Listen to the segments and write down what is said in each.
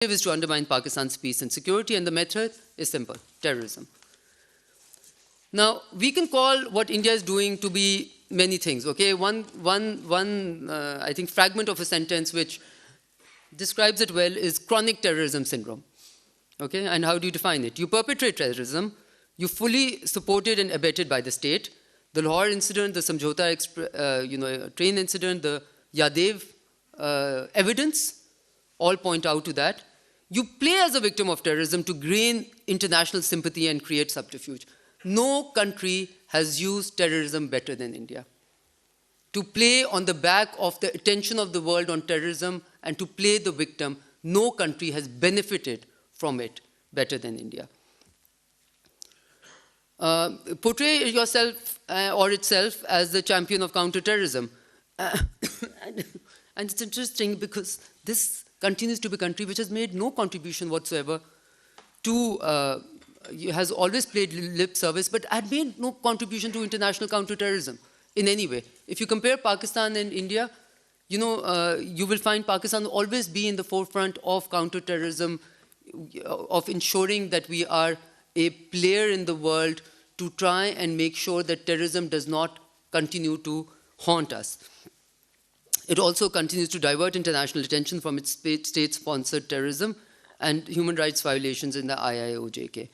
is to undermine Pakistan's peace and security, and the method is simple: terrorism. Now, we can call what India is doing to be many things, okay? One I think, fragment of a sentence which describes it well is chronic terrorism syndrome, okay? And how do you define it? You perpetrate terrorism, you fully supported and abetted by the state. The Lahore incident, the Samjhota train incident, the Yadev evidence all point out to that. You play as a victim of terrorism to gain international sympathy and create subterfuge. No country has used terrorism better than India. To play on the back of the attention of the world on terrorism and to play the victim, no country has benefited from it better than India. Portray yourself or itself as the champion of counterterrorism. And it's interesting because this continues to be a country which has made no contribution whatsoever to, has always played lip service, but had made no contribution to international counterterrorism in any way. If you compare Pakistan and India, you will find Pakistan always be in the forefront of counterterrorism, of ensuring that we are a player in the world to try and make sure that terrorism does not continue to haunt us. It also continues to divert international attention from its state-sponsored terrorism and human rights violations in the IIOJK.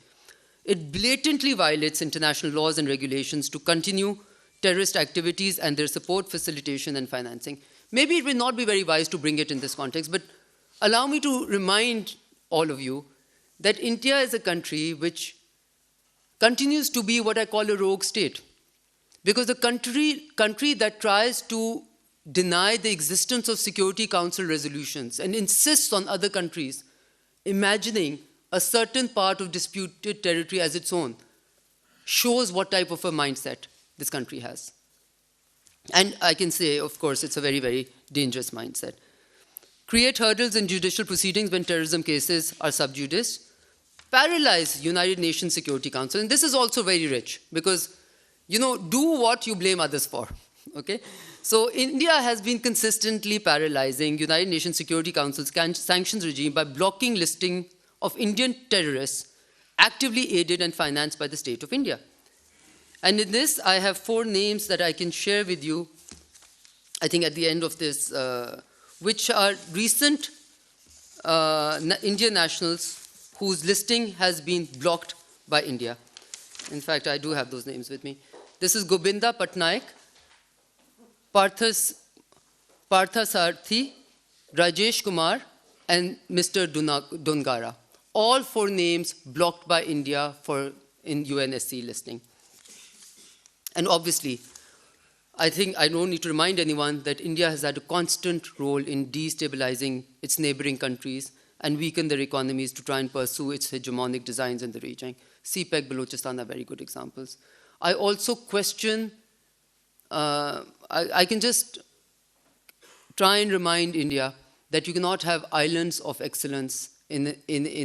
It blatantly violates international laws and regulations to continue terrorist activities and their support, facilitation, and financing. Maybe it will not be very wise to bring it in this context, but allow me to remind all of you that India is a country which continues to be what I call a rogue state. Because the country that tries to deny the existence of Security Council resolutions and insists on other countries imagining a certain part of disputed territory as its own shows what type of a mindset this country has. And I can say, of course, it's a very, very dangerous mindset. Create hurdles in judicial proceedings when terrorism cases are sub judice. Paralyze United Nations Security Council. And this is also very rich because, do what you blame others for, okay? So India has been consistently paralyzing United Nations Security Council's sanctions regime by blocking listing of Indian terrorists actively aided and financed by the state of India. And in this, I have 4 names that I can share with you, I think at the end of this, which are recent Indian nationals whose listing has been blocked by India. In fact, I do have those names with me. This is Gobinda Patnaik, Parthasarthi, Rajesh Kumar, and Mr. Dungara. All 4 names blocked by India in UNSC listing. And obviously, I think I don't need to remind anyone that India has had a constant role in destabilizing its neighboring countries and weaken their economies to try and pursue its hegemonic designs in the region. CPEC, Balochistan are very good examples. I also question, I can just try and remind India that you cannot have islands of excellence in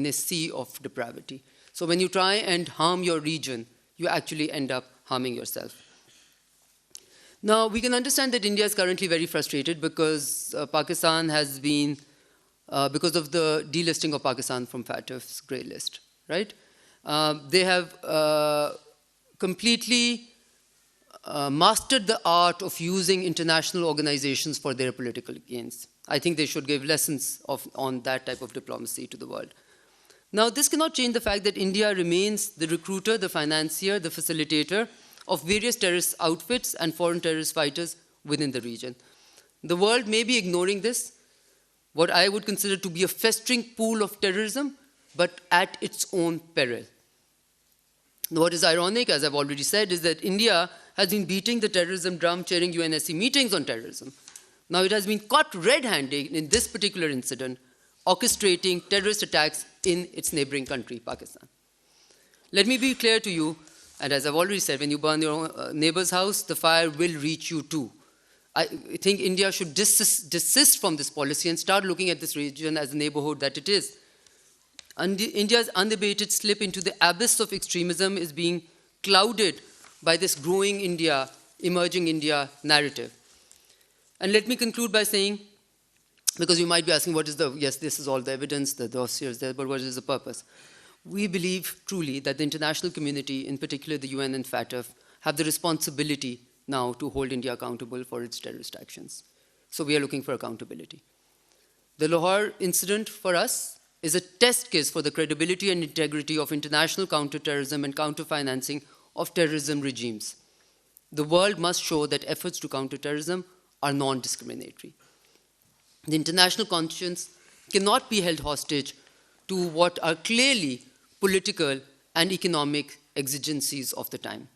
a sea of depravity. So when you try and harm your region, you actually end up harming yourself. Now, we can understand that India is currently very frustrated because Pakistan has been, because of the delisting of Pakistan from FATF's grey list, right? They have completely mastered the art of using international organizations for their political gains. I think they should give lessons on that type of diplomacy to the world. Now, this cannot change the fact that India remains the recruiter, the financier, the facilitator of various terrorist outfits and foreign terrorist fighters within the region. The world may be ignoring this, what I would consider to be a festering pool of terrorism, but at its own peril. What is ironic, as I've already said, is that India has been beating the terrorism drum, chairing UNSC meetings on terrorism. Now it has been caught red-handed in this particular incident, orchestrating terrorist attacks in its neighboring country, Pakistan. Let me be clear to you, and as I've already said, when you burn your neighbor's house, the fire will reach you too. I think India should desist from this policy and start looking at this region as a neighborhood that it is. And India's unabated slip into the abyss of extremism is being clouded by this growing India, emerging India narrative. And let me conclude by saying because you might be asking, what is the, yes, this is all the evidence, the dossier is there, but what is the purpose? We believe truly that the international community, in particular the UN and FATF, have the responsibility now to hold India accountable for its terrorist actions. So we are looking for accountability. The Lahore incident for us is a test case for the credibility and integrity of international counterterrorism and counter-financing of terrorism regimes. The world must show that efforts to counter terrorism are non-discriminatory. The international conscience cannot be held hostage to what are clearly political and economic exigencies of the time.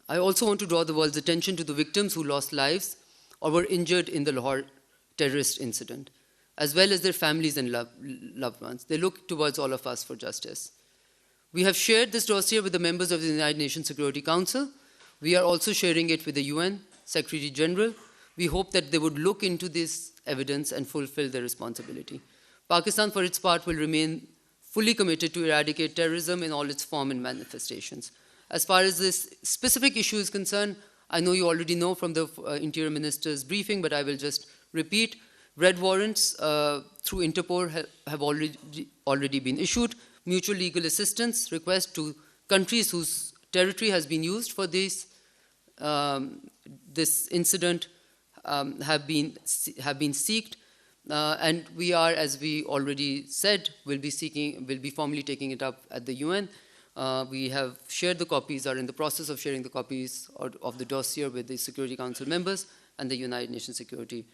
I also want to draw the world's attention to the victims who lost lives or were injured in the Lahore terrorist incident, as well as their families and loved ones. They look towards all of us for justice. We have shared this dossier with the members of the United Nations Security Council. We are also sharing it with the UN Secretary General. We hope that they would look into this evidence and fulfill their responsibility. Pakistan, for its part, will remain fully committed to eradicate terrorism in all its form and manifestations. As far as this specific issue is concerned, I know you already know from the Interior Minister's briefing, but I will just repeat. Red warrants through Interpol have already been issued. Mutual legal assistance requests to countries whose territory has been used for this incident have been sought, and we are, as we already said, will be formally taking it up at the UN. We have shared the copies, are in the process of sharing the copies of the dossier with the Security Council members and the United Nations Security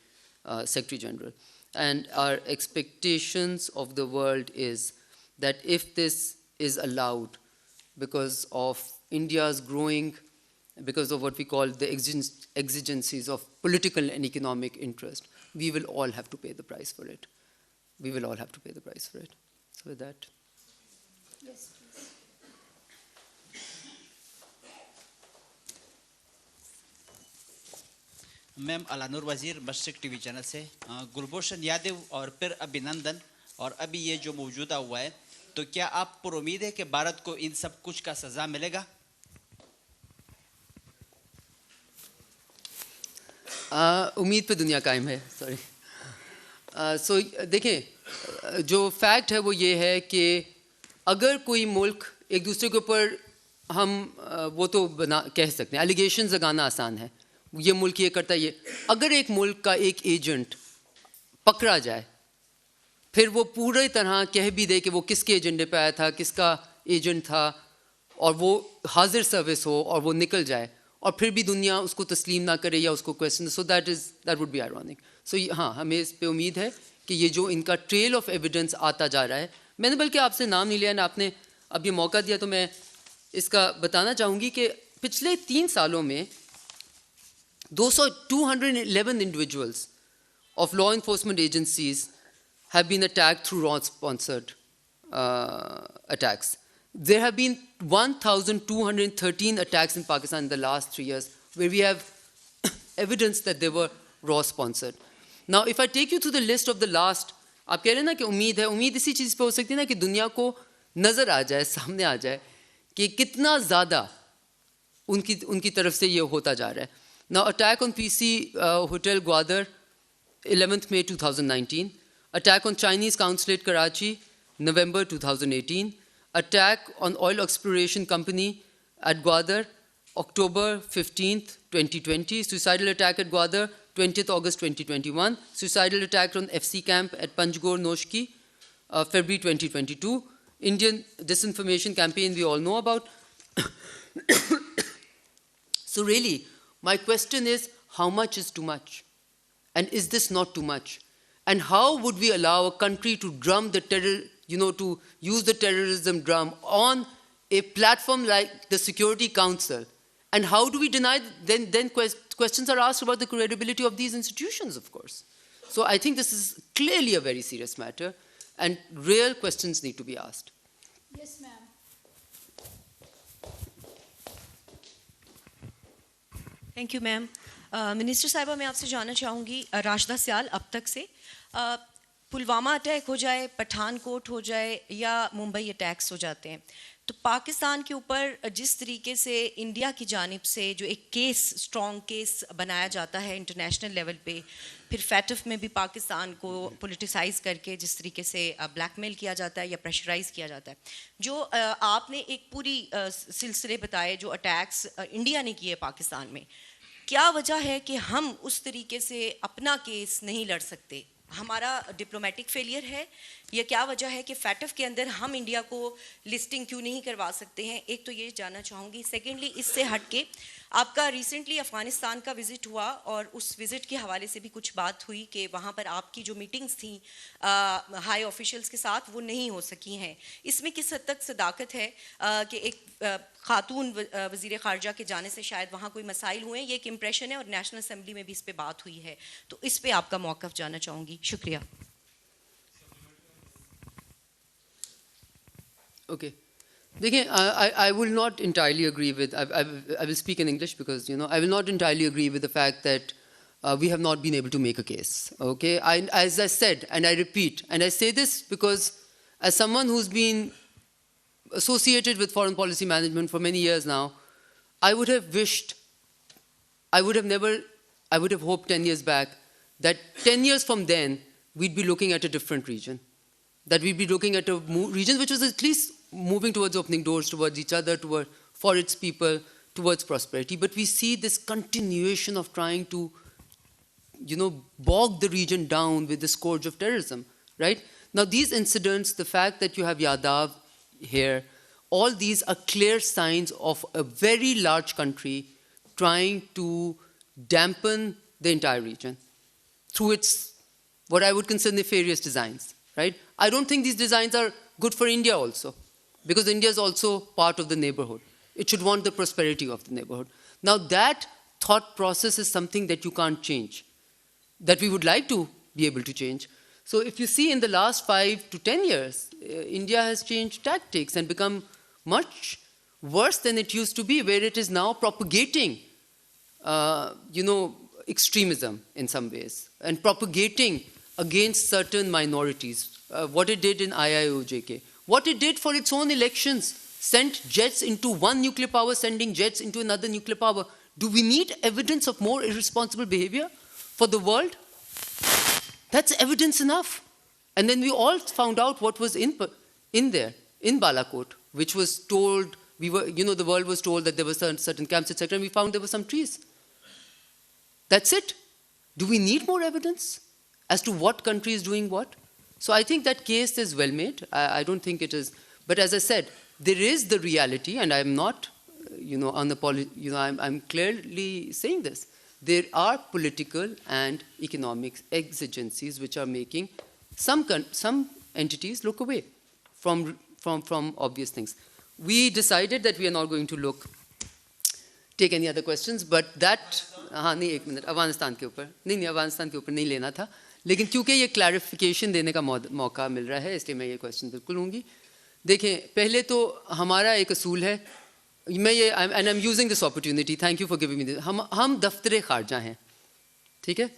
Secretary General. And our expectations of the world is that if this is allowed, because of India's growing, because of what we call the exigencies of political and economic interest, we will all have to pay the price for it. We will all have to pay the price for it. So with that. Yes, please. Ma'am Alanur Wazir Mashriq TV channel से गुलभूषण यादव और फिर अभिनंदन और अभी ये जो मौजूदा हुआ है, तो क्या आप पर उम्मीद है कि भारत को इन सब कुछ का सजा मिलेगा? उम्मीद पे दुनिया कायम है, सॉरी. सो देखें, जो फैक्ट है वो ये है कि अगर कोई मुल्क एक दूसरे के ऊपर हम वो तो कह सकते हैं, एलिगेशंस लगाना आसान है, ये मुल्क ये करता है ये. अगर एक मुल्क का एक एजेंट पकड़ा जाए, फिर वो पूरी तरह कह भी दे कि वो किसके एजेंडे पे आया था, किसका एजेंट था, और वो हाजिर सर्विस हो और वो निकल जाए, और फिर भी दुनिया उसको तस्लीम ना करे या उसको question, so that would be ironic. So हाँ, हमें इस पे उम्मीद है कि ये जो इनका ट्रेल ऑफ एविडेंस आता जा रहा है, मैंने बल्कि आपसे नाम नहीं लिया, आपने अब ये मौका दिया, तो मैं इसका बताना चाहूँगी कि पिछले 3 सालों में 211 individuals of law enforcement agencies have been attacked through Raw-sponsored attacks. There have been 1,213 attacks in Pakistan in the last 3 years, where we have evidence that they were Raw-sponsored. Now, if I take you to the list of the last, आप कह रहे हैं ना कि उम्मीद है, उम्मीद इसी चीज़ पे हो सकती है ना कि दुनिया को नज़र आ जाए, सामने आ जाए कि कितना ज़्यादा उनकी तरफ से ये होता जा रहा है. Now, attack on PC Hotel Gwadar, 11th May 2019. Attack on Chinese Consulate Karachi, November 2018. Attack on Oil Exploration Company at Gwadar, October 15th, 2020. Suicidal attack at Gwadar, 20th August 2021. Suicidal attack on FC camp at Panjgor Noshki, February 2022. Indian disinformation campaign we all know about. So really, my question is, how much is too much? And is this not too much? And how would we allow a country to drum the terror, to use the terrorism drum on a platform like the Security Council? And how do we deny, then questions are asked about the credibility of these institutions, of course. So I think this is clearly a very serious matter, and real questions need to be asked. Yes, ma'am. Thank you ma'am. Minister साहिबा, मैं आपसे जानना चाहूँगी, राशिदा सियाल अब तक से Pulwama attack हो जाए, पठानकोट हो जाए या मुंबई अटैक्स हो जाते हैं, تو پاکستان کے اوپر جس طریقے سے انڈیا کی جانب سے جو ایک کیس اسٹرانگ کیس بنایا جاتا ہے انٹرنیشنل لیول پہ, پھر فیٹف میں بھی پاکستان کو پولیٹیسائز کر کے جس طریقے سے بلیک میل کیا جاتا ہے یا پریشرائز کیا جاتا ہے, جو آپ نے ایک پوری سلسلے بتائے جو اٹیکس انڈیا نے کیے پاکستان میں, کیا وجہ ہے کہ ہم اس طریقے سے اپنا کیس نہیں لڑ سکتے؟ ہمارا ڈپلومیٹک فیلئر ہے یا کیا وجہ ہے کہ فیٹف کے اندر ہم انڈیا کو لسٹنگ کیوں نہیں کروا سکتے ہیں؟ ایک تو یہ جاننا چاہوں گی. سیکنڈلی, اس سے ہٹ کے آپ کا ریسنٹلی افغانستان کا وزٹ ہوا اور اس وزٹ کے حوالے سے بھی کچھ بات ہوئی کہ وہاں پر آپ کی جو میٹنگز تھیں ہائی آفیشلز کے ساتھ وہ نہیں ہو سکی ہیں. اس میں کس حد تک صداقت ہے کہ ایک خاتون وزیر خارجہ کے جانے سے شاید وہاں کوئی مسائل ہوئے ہیں؟ یہ ایک امپریشن ہے اور نیشنل اسمبلی میں بھی اس پہ بات ہوئی ہے, تو اس پہ آپ کا موقف جاننا چاہوں گی. شکریہ. Okay. Again, I will not entirely agree with, I will speak in English because, I will not entirely agree with the fact that we have not been able to make a case. Okay. As I said, and I repeat, and I say this because as someone who's been associated with foreign policy management for many years now, I would have wished, I would have hoped 10 years back that 10 years from then, we'd be looking at a different region. That we'd be looking at a region which was at least moving towards opening doors towards each other, for its people, towards prosperity. But we see this continuation of trying to, bog the region down with the scourge of terrorism, right? Now, these incidents, the fact that you have Yadav here, all these are clear signs of a very large country trying to dampen the entire region through its, what I would consider nefarious designs, right? I don't think these designs are good for India also, because India is also part of the neighborhood. It should want the prosperity of the neighborhood. Now, that thought process is something that you can't change, that we would like to be able to change. So if you see in the last 5 to 10 years, India has changed tactics and become much worse than it used to be, where it is now propagating, extremism in some ways, and propagating against certain minorities. What it did in IIOJK, what it did for its own elections, sent jets into one nuclear power, sending jets into another nuclear power. Do we need evidence of more irresponsible behavior for the world? That's evidence enough. And then we all found out what was in there, in Balakot, which was told, the world was told that there were certain camps, etc., and we found there were some trees. That's it. Do we need more evidence as to what country is doing what? So I think that case is well made. I don't think it is. But as I said, there is the reality, and I'm not, I'm clearly saying this. There are political and economic exigencies which are making some entities look away from obvious things. We decided that we are not going to take any other questions, but that, एक minute, Afghanistan के ऊपर नहीं लेना था, लेकिन क्योंकि ये clarification देने का मौका मिल रहा है, इसलिए मैं ये क्वेश्चन बिल्कुल लूँगी. देखें, पहले तो हमारा एक असूल है, and I'm using this opportunity, thank you for giving me this, हम दफ्तर खारजा हैं, ठीक है?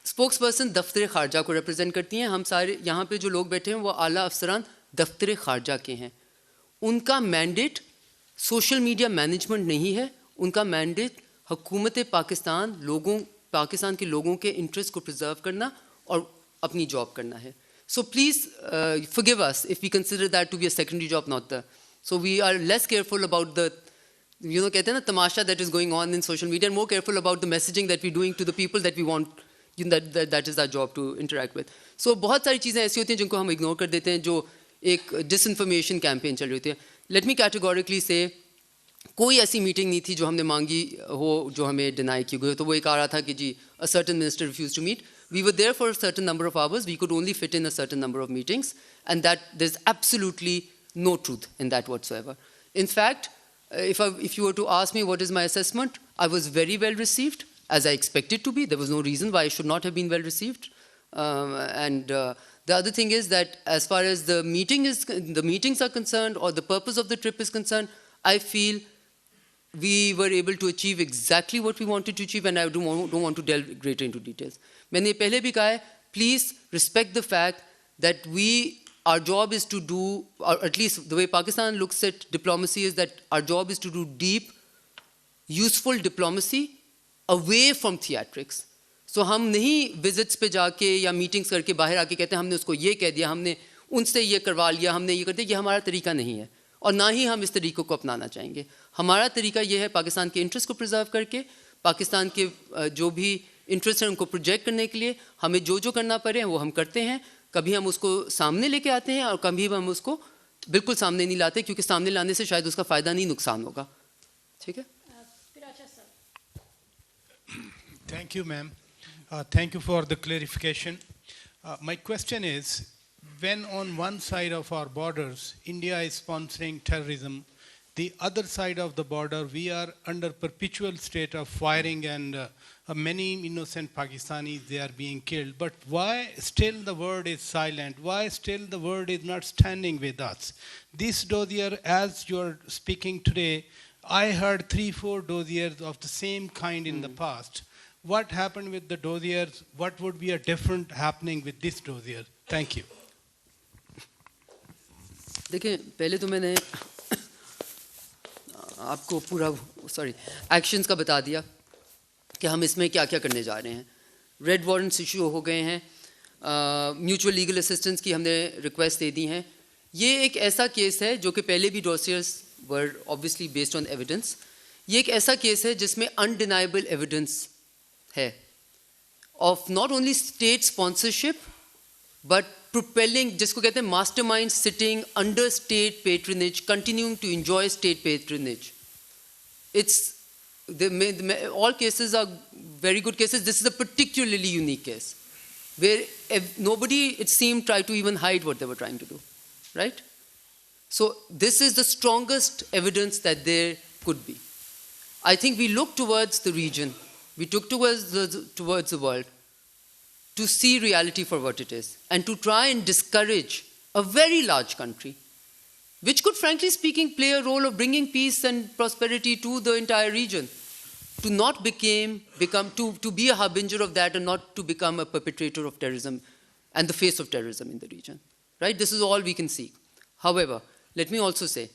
स्पोक्स पर्सन दफ्तर खारजा को रिप्रेजेंट करती हैं. हम सारे यहाँ पे जो लोग बैठे हैं वो आला अफसरान दफ्तर खारजा के हैं. उनका मैंडेट सोशल मीडिया मैनेजमेंट नहीं है, उनका मैंडेट हुकूमत पाकिस्तान के लोगों के इंटरेस्ट को प्रिजर्व करना और अपनी जॉब करना है. So please forgive us if we consider that to be a secondary job, not the. So we are less careful about the, कहते हैं ना तमाशा that is going on in social media, and more careful about the messaging that we're doing to the people that we want, that is our job to interact with. So बहुत सारी चीज़ें ऐसी होती हैं जिनको हम ignore कर देते हैं, जो एक disinformation campaign चल रही होती है. Let me categorically say, कोई ऐसी मीटिंग नहीं थी जो हमने मांगी हो जो हमें डिनाई की गई. तो वो एक आ रहा था कि जी a certain minister refused to meet. We were there for a certain number of hours. We could only fit in a certain number of meetings, and that there's absolutely no truth in that whatsoever. In fact, if you were to ask me what is my assessment, I was very well received, as I expected to be. There was no reason why I should not have been well received. The other thing is that as far as the meetings are concerned, or the purpose of the trip is concerned, I feel we were able to achieve exactly what we wanted to achieve, and I don't want to delve greater into details. मैंने पहले भी कहा है, please respect the fact that we our job is to do, or at least the way Pakistan looks at diplomacy is that our job is to do deep, useful diplomacy away from theatrics. So ہم نہیں visits پہ جا کے یا meetings کر کے باہر آ کے کہتے ہیں ہم نے اس کو یہ کہہ دیا, ہم نے ان سے یہ کروا لیا, ہم نے یہ کر دیا. یہ ہمارا طریقہ نہیں ہے اور نہ ہی ہم اس طریقے کو اپنانا چاہیں گے. ہمارا طریقہ یہ ہے پاکستان کے انٹرسٹ کو پرزرو کر کے, پاکستان کے جو بھی انٹرسٹ ہیں ان کو پروجیکٹ کرنے کے لیے ہمیں جو جو کرنا پڑے وہ ہم کرتے ہیں. کبھی ہم اس کو سامنے لے کے آتے ہیں اور کبھی ہم اس کو بالکل سامنے نہیں لاتے, کیونکہ سامنے لانے سے شاید اس کا فائدہ نہیں نقصان ہوگا. ٹھیک ہے. Thank you, ma'am. Thank you for the clarification. My question is, when on one side of our borders, India is sponsoring terrorism, the other side of the border, we are under perpetual state of firing and many innocent Pakistanis, they are being killed. But why still the world is silent? Why still the world is not standing with us? This dossier, as you're speaking today, I heard 3-4 dossiers of the same kind in the past. What happened with the dossiers? What would be a different happening with this dossier? Thank you. دیکھیں پہلے تو میں نے آپ کو پورا actions کا بتا دیا کہ ہم اس میں کیا کیا کرنے جا رہے ہیں. ریڈ وارنٹس ایشو ہو گئے ہیں, میوچول لیگل اسسٹنس کی ہم نے ریکویسٹ دے دی ہیں. یہ ایک ایسا کیس ہے جو کہ پہلے بھی ڈوسیئرز ور آبویسلی بیسڈ آن ایویڈنس. یہ ایک ایسا کیس ہے جس میں انڈینائبل ایویڈنس ہے of not only state sponsorship but propelling, جس کو کہتے ہیں master mind sitting under state patronage, continuing to enjoy state patronage. All cases are very good cases. This is a particularly unique case where nobody, it seemed, tried to even hide what they were trying to do, right? So this is the strongest evidence that there could be. I think we look towards the region, we took towards the world, to see reality for what it is and to try and discourage a very large country which could, frankly speaking, play a role of bringing peace and prosperity to the entire region, to not to be a harbinger of that and not to become a perpetrator of terrorism and the face of terrorism in the region, right? This is all we can seek. However, let me also say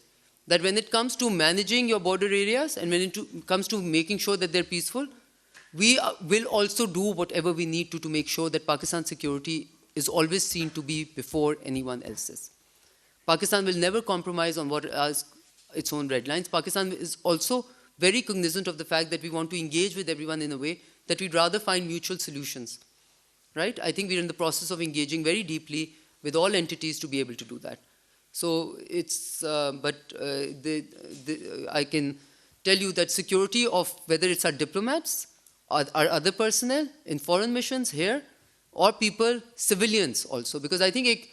that when it comes to managing your border areas and when it comes to making sure that they're peaceful, we will also do whatever we need to make sure that Pakistan's security is always seen to be before anyone else's. Pakistan will never compromise on what are its own red lines. Pakistan is also very cognizant of the fact that we want to engage with everyone in a way that we'd rather find mutual solutions, right? I think we're in the process of engaging very deeply with all entities to be able to do that. So I can tell you that security of whether it's our diplomats, our other personnel in foreign missions here, or people, civilians also, because I think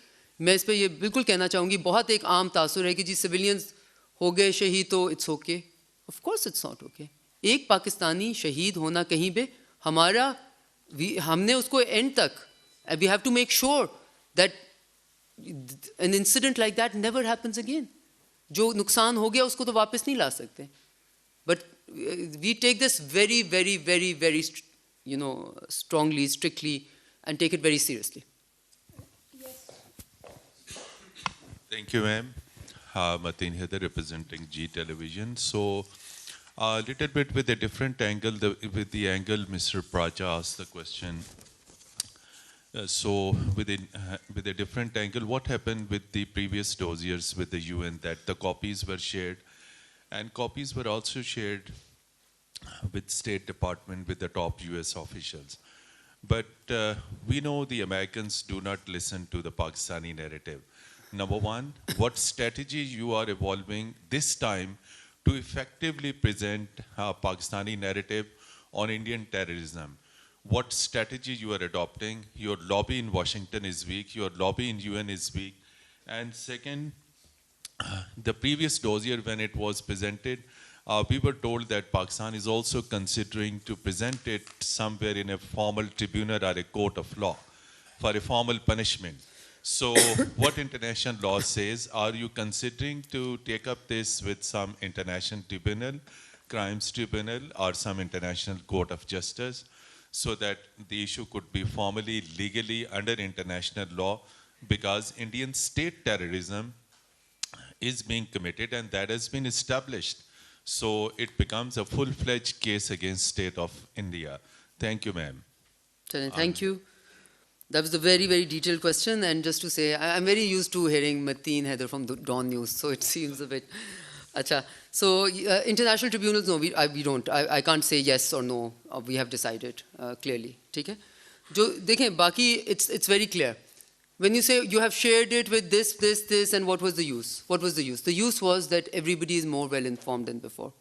میں اس پہ یہ بالکل کہنا چاہوں گی, بہت ایک عام تاثر ہے کہ جی سویلینز ہو گئے شہید تو it's okay. Of course it's not okay. ایک پاکستانی شہید ہونا کہیں پہ ہمارا, ہم نے اس کو اینڈ تک, we have to make sure that an incident like that never happens again. جو نقصان ہو گیا اس کو تو واپس نہیں لا سکتے, but we take this very, very, very, very, strongly, strictly, and take it very seriously. Thank you, ma'am. Mateen Haider, representing G Television. So, a little bit with a different angle, with the angle Mr. Pracha asked the question. So, with a different angle, what happened with the previous dossiers with the UN, that the copies were shared, and copies were also shared with State Department, with the top US officials. But we know the Americans do not listen to the Pakistani narrative. Number one, what strategy you are evolving this time to effectively present Pakistani narrative on Indian terrorism? What strategy you are adopting? Your lobby in Washington is weak, your lobby in UN is weak. And second, the previous dossier, when it was presented, we were told that Pakistan is also considering to present it somewhere in a formal tribunal or a court of law for a formal punishment. So what international law says? Are you considering to take up this with some international tribunal, crimes tribunal, or some international court of justice, so that the issue could be formally, legally, under international law because Indian state terrorism is being committed and that has been established. So it becomes a full-fledged case against state of India. Thank you, ma'am. Thank you. That was a very, very detailed question. And just to say, I'm very used to hearing Mateen Haider from the Dawn News, so it seems a bit... Acha. So international tribunals, no, we don't. I can't say yes or no. We have decided clearly. Okay? It's very clear. When you say you have shared it with this, and what was the use? What was the use? The use was that everybody is more well informed than before.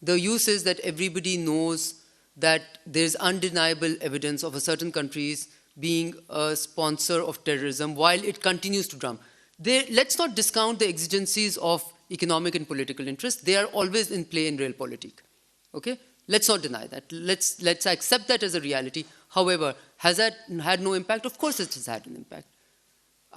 The use is that everybody knows that there's undeniable evidence of a certain country's being a sponsor of terrorism while it continues to drum. Let's not discount the exigencies of economic and political interests. They are always in play in realpolitik. Okay? Let's not deny that. Let's accept that as a reality. However, has that had no impact? Of course it has had an impact.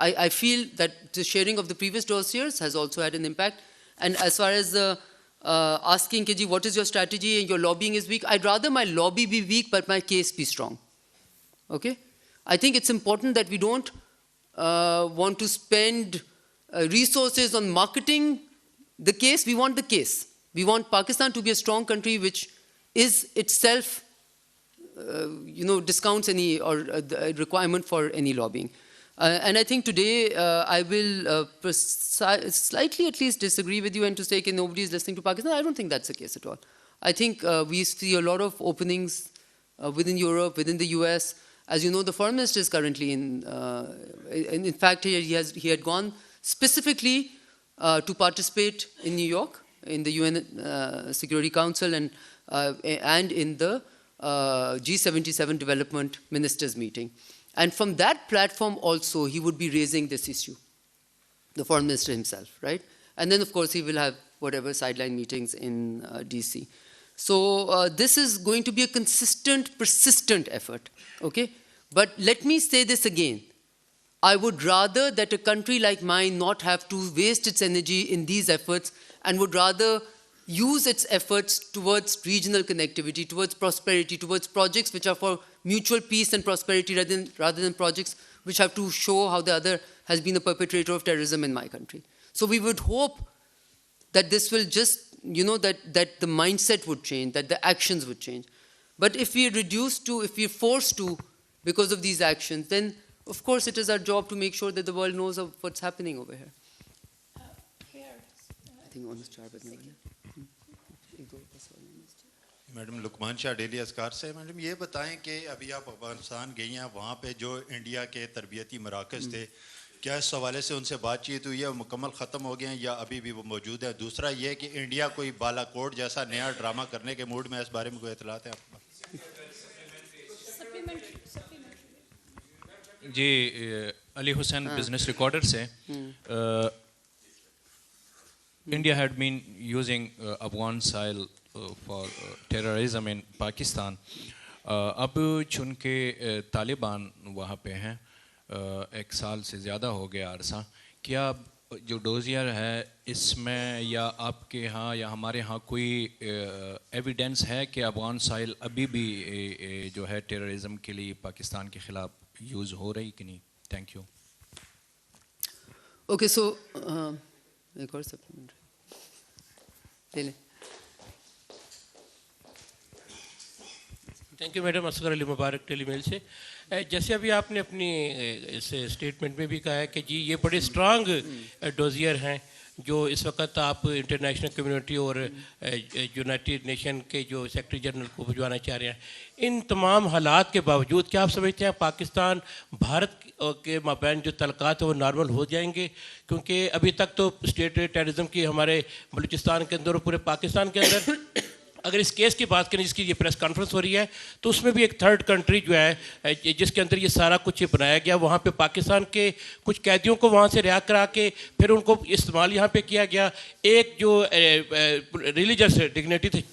I feel that the sharing of the previous dossiers has also had an impact. And as far as the asking, Keji, what is your strategy and your lobbying is weak, I'd rather my lobby be weak but my case be strong. Okay? I think it's important that we don't want to spend resources on marketing the case. We want the case. We want Pakistan to be a strong country which is itself, discounts any or requirement for any lobbying. And I think today I will slightly at least disagree with you and to say that nobody is listening to Pakistan. I don't think that's the case at all. I think we see a lot of openings within Europe, within the US. As you know, the foreign minister is currently in fact, he had gone specifically to participate in New York, in the UN Security Council and in the G77 Development Ministers meeting. And from that platform also, he would be raising this issue, the foreign minister himself, right? And then, of course, he will have whatever sideline meetings in DC. So this is going to be a consistent, persistent effort, okay? But let me say this again. I would rather that a country like mine not have to waste its energy in these efforts and would rather use its efforts towards regional connectivity, towards prosperity, towards projects which are for mutual peace and prosperity rather than projects which have to show how the other has been a perpetrator of terrorism in my country. So we would hope that this will just, that the mindset would change, that the actions would change. But if we are forced to, because of these actions, then of course it is our job to make sure that the world knows of what's happening over here. I think on this chart, madam Luqman Shah daily Askar से madam ये बताएं कि अभी आप अफगानिस्तान गई हैं वहाँ पे जो इंडिया के तरबियती मराकज़ थे क्या इस हवाले से उनसे बातचीत हुई है मुकम्मल ख़त्म हो गए हैं या अभी भी वो मौजूद है दूसरा ये कि इंडिया कोई बालाकोट जैसा नया ड्रामा करने के मूड में इस बारे में कोई इतलात है आपको जी अली हुसैन बिजनेस रिकॉर्डर से India had been using Afghan soil for terrorism in Pakistan. अब चूँकि तालिबान वहाँ पे हैं 1 साल से ज़्यादा हो गया अरसा क्या जो डोजियर है इसमें या आपके यहाँ या हमारे यहाँ कोई एविडेंस है कि अफगान साइल अभी भी जो है टेररिज्म के लिए पाकिस्तान के ख़िलाफ़ यूज़ हो रही कि नहीं? Thank you. ओके सो एक और सप्लीमेंट्री ले लें. Thank you madam. Asghar Ali Mubarak Telemail से. जैसे अभी आपने अपनी इस स्टेटमेंट में भी कहा है कि जी ये बड़े स्ट्रांग डोजियर हैं जो इस वक्त आप इंटरनेशनल कम्युनिटी और यूनाइटेड नेशन के जो सेक्रेटरी जनरल को भिजवाना चाह रहे हैं. इन तमाम हालात के बावजूद क्या आप समझते हैं पाकिस्तान भारत के माबैन जो तलक़ात है वो नॉर्मल हो जाएंगे? क्योंकि अभी तक तो स्टेट टेररिज्म की हमारे बलूचिस्तान के अंदर और पूरे पाकिस्तान के अंदर अगर इस केस की बात करें जिसकी ये प्रेस कॉन्फ्रेंस हो रही है तो उसमें भी एक थर्ड कंट्री जो है जिसके अंदर ये सारा कुछ बनाया गया वहाँ पे पाकिस्तान के कुछ कैदियों को वहाँ से रिहा करा के फिर उनको इस्तेमाल यहाँ पे किया गया. एक जो रिलीजियस डिग्निटी थी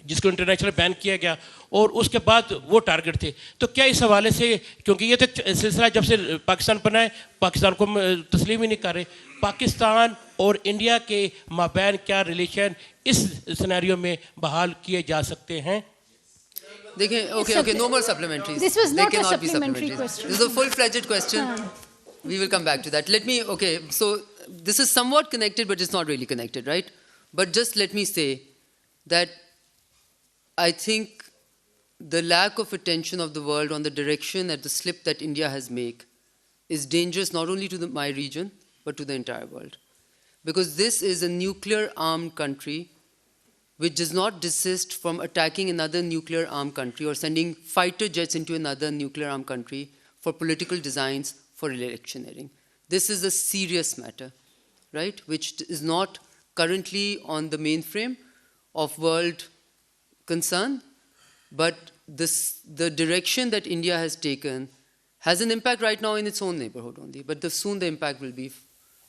जिसको इंटरनेशनल बैन किया गया और उसके बाद वो टारगेट थे. तो क्या इस हवाले से क्योंकि ये तो सिलसिला जब से पाकिस्तान बनाए पाकिस्तान को तस्लीम ही नहीं कर रहे पाकिस्तान और इंडिया के माबैन क्या रिलेशन इस सिनेरियो में बहाल किए जा सकते हैं? देखिए, okay, no more supplementaries. This was not a cannot be supplementary supplementaries. question. This is a full-fledged question. We will come back to that. Okay, so this is somewhat connected, but it's not really connected, right? But just let me say that I think the lack of attention of the world on the direction and the slip that India has made is dangerous not only to my region, but to the entire world. Because this is a nuclear-armed country which does not desist from attacking another nuclear-armed country or sending fighter jets into another nuclear-armed country for political designs for electioneering. This is a serious matter, right, which is not currently on the mainframe of world concern, but the direction that India has taken has an impact right now in its own neighborhood only, but soon the impact will be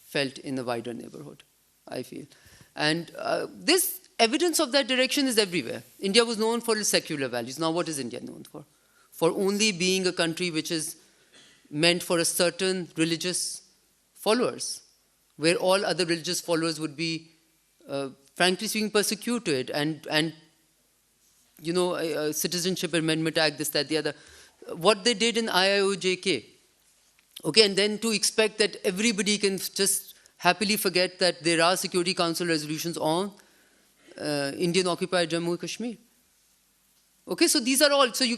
felt in the wider neighborhood, I feel. And this evidence of that direction is everywhere. India was known for its secular values. Now what is India known for? For only being a country which is meant for a certain religious followers, where all other religious followers would be, frankly speaking, persecuted and you know, Citizenship Amendment Act, this, that, the other. What they did in IIOJK, okay, and then to expect that everybody can just happily forget that there are Security Council resolutions on Indian occupied Jammu and Kashmir. Okay, so these are all, so you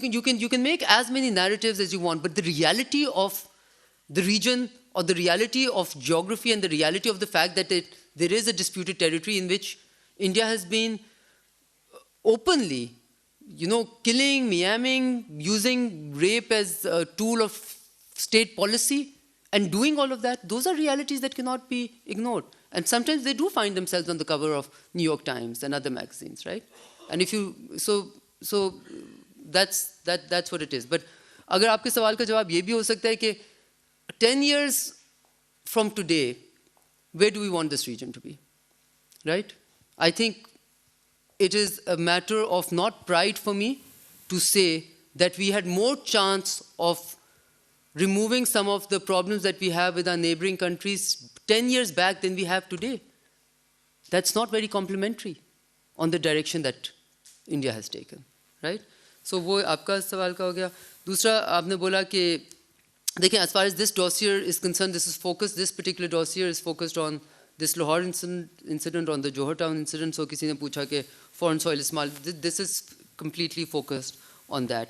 can make as many narratives as you want, but the reality of the region or the reality of geography and the reality of the fact that there is a disputed territory in which India has been openly, you know, killing, meandering, using rape as a tool of state policy and doing all of that, those are realities that cannot be ignored. And sometimes they do find themselves on the cover of New York Times and other magazines, right? And if you, so that's what it is. But agar aapke sawal ka jawab ye bhi ho sakta hai ki 10 years from today, where do we want this region to be, right? I think it is a matter of not pride for me to say that we had more chance of removing some of the problems that we have with our neighboring countries 10 years back than we have today. That's not very complimentary on the direction that India has taken, right? So wo aapka sawal ka ho gaya. Dusra, aapne bola ki, dekhiye, as far as this dossier is concerned, this particular dossier is focused on this Lahore incident, on the Johor Town incident. So kisi ne pucha ke foreign soil ismal. This is completely focused on that.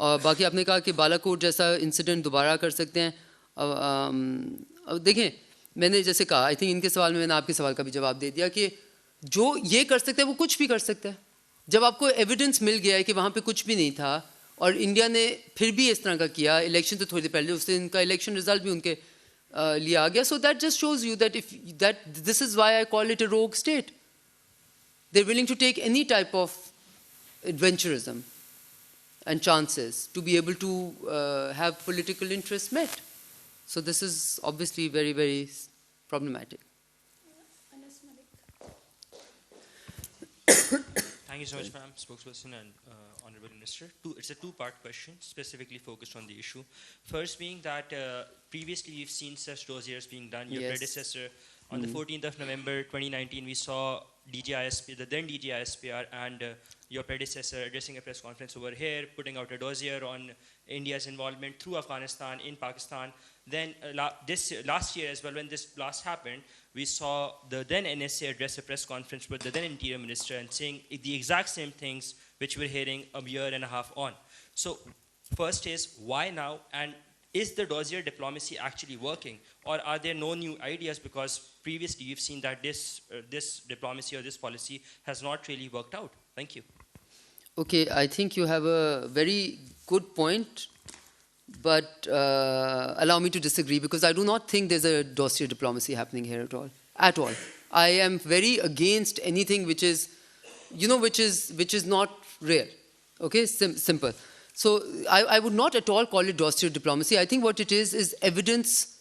बाकी आपने कहा कि बालाकोट जैसा incident दोबारा कर सकते हैं. अब देखें, मैंने जैसे कहा, आई थिंक इनके सवाल में मैंने आपके सवाल का भी जवाब दे दिया कि जो ये कर सकता है वो कुछ भी कर सकता है. जब आपको एविडेंस मिल गया है कि वहाँ पे कुछ भी नहीं था और इंडिया ने फिर भी इस तरह का किया, इलेक्शन तो थोड़ी देर पहले उस दिन इनका इलेक्शन रिजल्ट भी उनके लिए आ गया. So that just shows you that this is why I call it a rogue state. They are willing to take any type of adventurism and chances to be able to have political interests met. So this is obviously very, very problematic. Thank you so much, ma'am, spokesperson and Honorable Minister. It's a two-part question, specifically focused on the issue. First being that previously we've seen such dossiers being done. Your predecessor, on the 14th of November 2019, we saw DGISP, the then DGISPR, and your predecessor addressing a press conference over here, putting out a dossier on India's involvement through Afghanistan in Pakistan. Then last year as well, when this blast happened, we saw the then NSA address a press conference with the then Interior Minister and saying the exact same things which we're hearing a year and a half on. So first is, why now? And is the dossier diplomacy actually working? Or are there no new ideas? Because previously you've seen that this diplomacy or this policy has not really worked out. Thank you. Okay, I think you have a very good point, but allow me to disagree, because I do not think there's a dossier diplomacy happening here at all. At all. I am very against anything which is, you know, which is not real. Okay, simple. So I would not at all call it dossier diplomacy. I think what it is evidence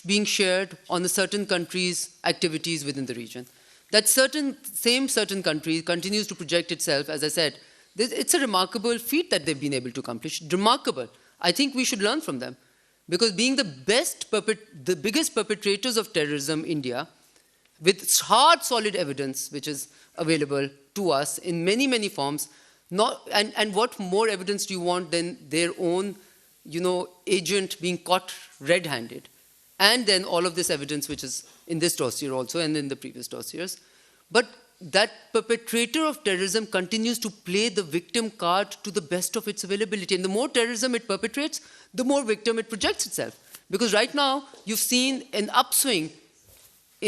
being shared on a certain country's activities within the region. That certain country continues to project itself, as I said. It's a remarkable feat that they've been able to accomplish. Remarkable. I think we should learn from them. Because being the biggest perpetrators of terrorism, India, with hard, solid evidence which is available to us in many, many forms, and what more evidence do you want than their own, you know, agent being caught red-handed? and then all of this evidence which is in this dossier also and in the previous dossiers. But that perpetrator of terrorism continues to play the victim card to the best of its availability. And the more terrorism it perpetrates, the more victim it projects itself. Because right now, you've seen an upswing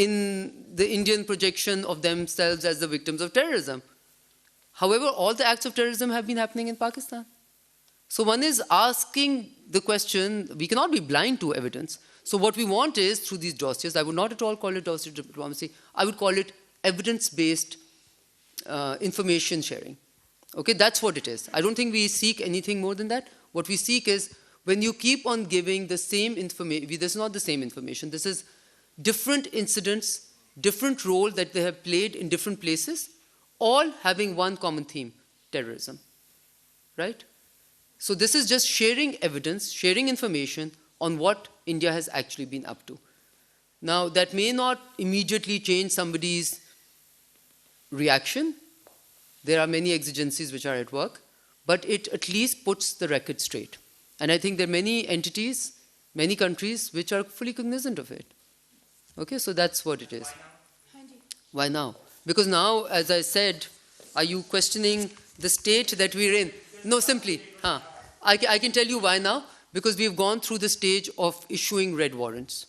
in the Indian projection of themselves as the victims of terrorism. However, all the acts of terrorism have been happening in Pakistan. So one is asking the question, we cannot be blind to evidence. So what we want is, through these dossiers, I would not at all call it dossier diplomacy, I would call it evidence-based information sharing. Okay, that's what it is. I don't think we seek anything more than that. What we seek is, when you keep on giving the same information, this is not the same information, this is different incidents, different role that they have played in different places, all having one common theme, terrorism, right? So this is just sharing evidence, sharing information on what India has actually been up to. Now, that may not immediately change somebody's reaction. There are many exigencies which are at work, but it at least puts the record straight. And I think there are many entities, many countries which are fully cognizant of it. Okay, so that's what it is. Why now? Because now, as I said, are you questioning the state that we're in? No, simply, I can tell you why now. Because we've gone through the stage of issuing red warrants.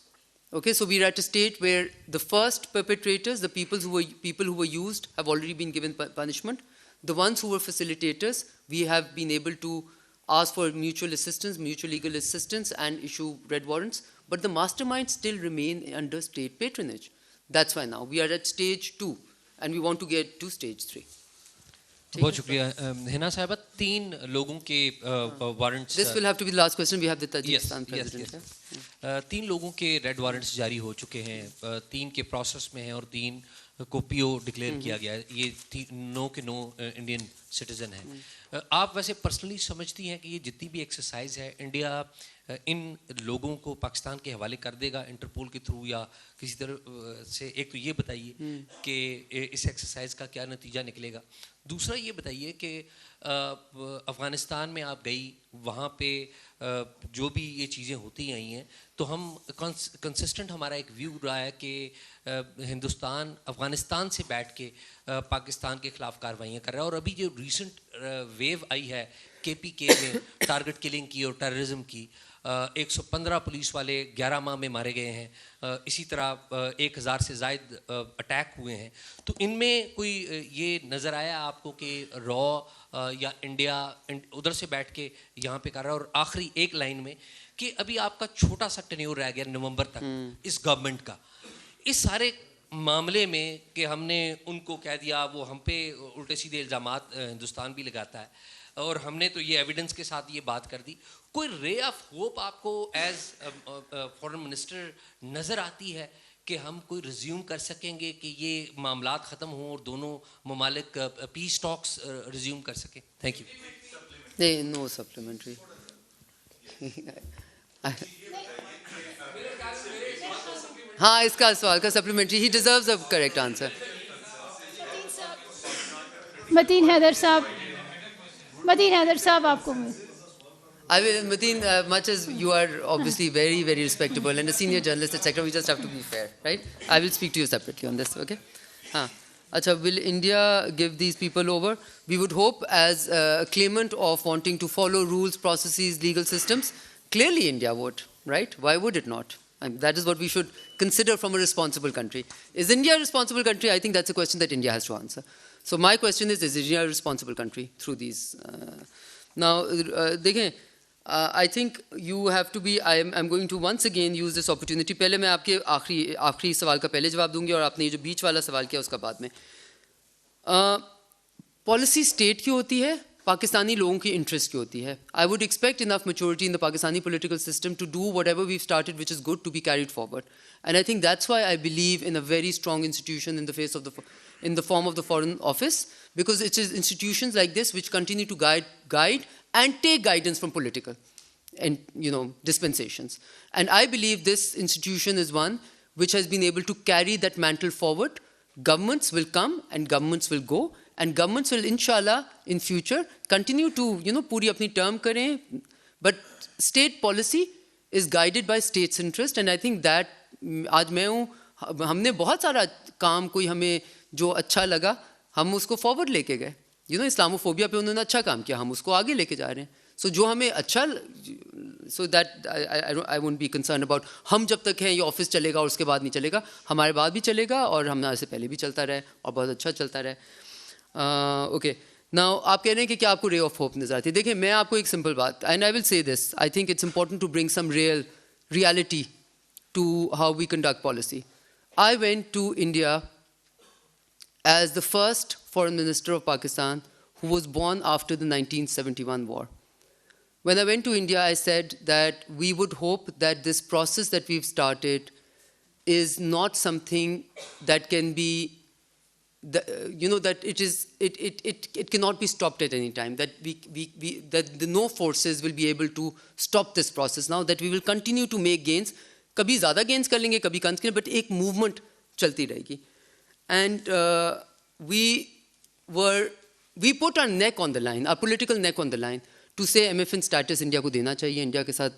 Okay, so we're at a state where the first perpetrators, the people who were used, have already been given punishment. The ones who were facilitators, we have been able to ask for mutual assistance, mutual legal assistance, and issue red warrants. But the masterminds still remain under state patronage. That's why now we are at stage 2, and we want to get to stage 3. बहुत शुक्रिया हिना साहिबा 3 लोगों के warrants This will have to be the last question. We have the Tajikistan president. 3 लोगों के red warrants जारी हो चुके हैं, 3 के प्रोसेस में हैं और 3 को पीओ डिक्लेयर किया गया है. ये 9 के 9 इंडियन सिटीजन हैं. आप वैसे पर्सनली समझती हैं कि ये जितनी भी एक्सरसाइज है, इंडिया इन लोगों को पाकिस्तान के हवाले कर देगा इंटरपोल के थ्रू या किसी तरह से? एक तो ये बताइए कि इस एक्सरसाइज का क्या नतीजा निकलेगा. दूसरा ये बताइए कि अफ़गानिस्तान में आप गई, वहाँ पे जो भी ये चीज़ें होती आई हैं, तो हम कंसिस्टेंट हमारा एक व्यू रहा है कि हिंदुस्तान अफ़गानिस्तान से बैठ के पाकिस्तान के ख़िलाफ़ कार्रवाइयाँ कर रहा है. और अभी जो रिसेंट वेव आई है KPK में टारगेट किलिंग की और टेररिज्म की, 115 पुलिस वाले 11 माह में मारे गए हैं, इसी तरह 1000 से ज़ायद अटैक हुए हैं. तो इनमें कोई ये नज़र आया आपको कि रॉ या इंडिया उधर से बैठ के यहाँ पे कर रहा है? और आखिरी एक लाइन में कि अभी आपका छोटा सा टेन्योर रह गया नवंबर तक इस गवर्नमेंट का, इस सारे मामले में कि हमने उनको कह दिया, वो हम पे उल्टे सीधे इल्ज़ामात हिंदुस्तान भी लगाता है, और हमने तो ये एविडेंस के साथ ये बात कर दी. कोई रे ऑफ होप आपको एज फॉरेन मिनिस्टर नज़र आती है कि हम कोई रिज्यूम कर सकेंगे कि ये मामलात ख़त्म हों और दोनों ममालिक पीस टॉक्स रिज्यूम कर सकें? Thank you. नहीं, नो सप्लीमेंट्री. हाँ, इसका सवाल का supplementary. He deserves a correct answer. Mateen Haidar साहब आपको. I will, Mateen, much as you are obviously very, very respectable and a senior journalist, etc., we just have to be fair, right? I will speak to you separately on this, okay? Acha, will India give these people over? We would hope, as a claimant of wanting to follow rules, processes, legal systems, clearly India would, right? Why would it not? I mean, that is what we should consider from a responsible country. Is India a responsible country? I think that's a question that India has to answer. So my question is India a responsible country through these? Now, dekhein, I think you have to be, I'm going to once again use this opportunity. पहले मैं आपके आखिरी सवाल का पहले जवाब दूंगी और आपने ये जो बीच वाला सवाल किया उसका बाद में. पॉलिसी स्टेट की होती है, पाकिस्तानी लोगों की इंटरेस्ट की होती है. I would expect enough maturity in the Pakistani political system to do whatever we've started which is good to be carried forward. And I think that's why I believe in a very strong institution in the form of the Foreign Office, because it is institutions like this which continue to guide and take guidance from political and dispensations. And I believe this institution is one which has been able to carry that mantle forward. Governments will come and governments will go, and governments will, inshallah, in future continue to, puri apni term kare. But state policy is guided by state's interest, and I think that آج میں ہوں, ہم نے بہت سارا کام کوئی ہمیں جو اچھا لگا ہم اس کو فارورڈ لے کے گئے. اسلاموفوبیا پہ انہوں نے اچھا کام کیا, ہم اس کو آگے لے کے جا رہے ہیں. سو جو ہمیں اچھا, so that I won't be concern about ہم جب تک ہیں یہ آفس چلے گا اور اس کے بعد نہیں چلے گا. ہمارے بعد بھی چلے گا اور ہمارے سے پہلے بھی چلتا رہے اور بہت اچھا چلتا رہے. اوکے, ناؤ آپ کہہ رہے ہیں کہ کیا آپ کو رے آف ہوپ نظر آتی ہے. دیکھیں میں آپ کو ایک سمپل بات, and I will say this, I think it's important to bring some reality to how we conduct policy. I went to India as the first foreign minister of Pakistan who was born after the 1971 war. When I went to India, I said that we would hope that this process that we've started is not something that can be, that it cannot be stopped at any time, that that no forces will be able to stop this process now, that we will continue to make gains. کبھی زیادہ grains کر لیں گے, کبھی کم کریں, but ایک movement چلتی رہے گی. And we put our neck on the line, our political neck on the line to say M F N status India کو دینا چاہیے, انڈیا کے ساتھ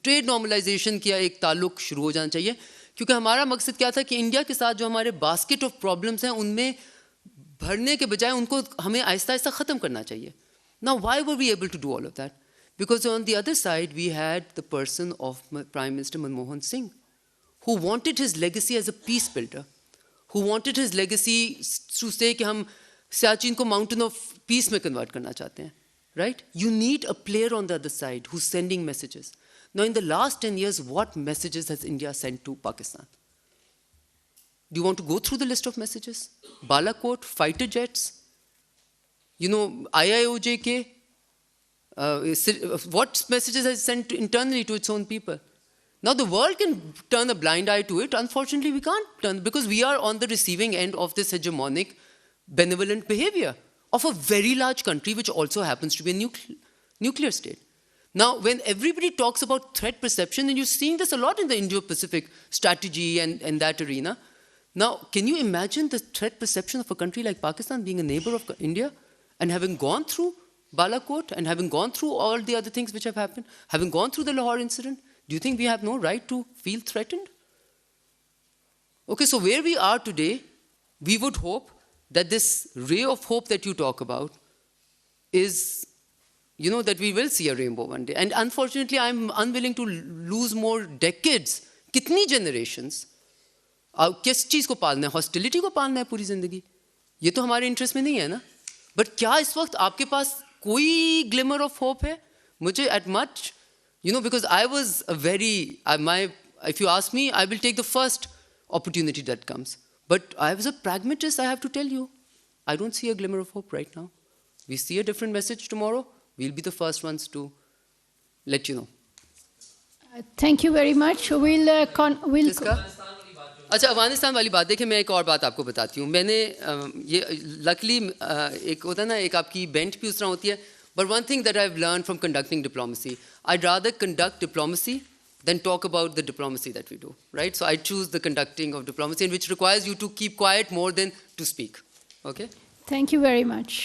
ٹریڈ نارملائزیشن کیا ایک تعلق شروع ہو جانا چاہیے, کیونکہ ہمارا مقصد کیا تھا کہ انڈیا کے ساتھ جو ہمارے باسکٹ آف پرابلمس ہیں ان میں بھرنے کے بجائے ان کو ہمیں آہستہ آہستہ ختم کرنا چاہیے. Now why were we able to do all of that? Because on the other side, we had the person of Prime Minister Manmohan Singh, who wanted his legacy as a peace builder, who wanted his legacy to say کہ ہم سیاچین کو mountain of peace میں convert کرنا چاہتے ہیں, right? You need a player on the other side who's sending messages. Now in the last 10 years, what messages has India sent to Pakistan? Do you want to go through the list of messages? Balakot, fighter jets, IIOJK, what messages has it sent internally to its own people? Now the world can turn a blind eye to it. Unfortunately, we can't turn, because we are on the receiving end of this hegemonic, benevolent behavior of a very large country which also happens to be a nuclear state. Now, when everybody talks about threat perception, and you're seeing this a lot in the Indo-Pacific strategy and that arena, now, can you imagine the threat perception of a country like Pakistan being a neighbor of India and having gone through Balakot and having gone through all the other things which have happened, having gone through the Lahore incident? Do you think we have no right to feel threatened? Okay, so where we are today, we would hope that this ray of hope that you talk about is, that we will see a rainbow one day. And unfortunately, I'm unwilling to lose more decades. Kitni generations? کس چیز کو پالنا ہے؟ ہاسٹیلیٹی کو پالنا ہے پوری زندگی؟ یہ تو ہمارے انٹرسٹ میں نہیں ہے نا. بٹ کیا اس وقت آپ کے پاس کوئی گلیمر آف ہوپ ہے؟ مجھے eat much because I was if you ask me, I will take the first opportunity that comes. But I was a pragmatist, I have to tell you. I don't see a glimmer of hope right now. We see a different message tomorrow. We'll be the first ones to let you know. Thank you very much. We'll اچھا افغانستان والی بات دیکھیں, میں ایک اور بات آپ کو بتاتی ہوں. میں نے یہ لکلی ایک ہوتا ہے نا, ایک آپ کی بینچ بھی اس طرح ہوتی ہے. But one thing that I have learn from conducting diplomacy, I rather conduct diplomacy than talk about the diplomacy that we do, right? So I choose the conducting of diplomacy, which requires you to keep quiet more than to speak. Okay? Thank you very much.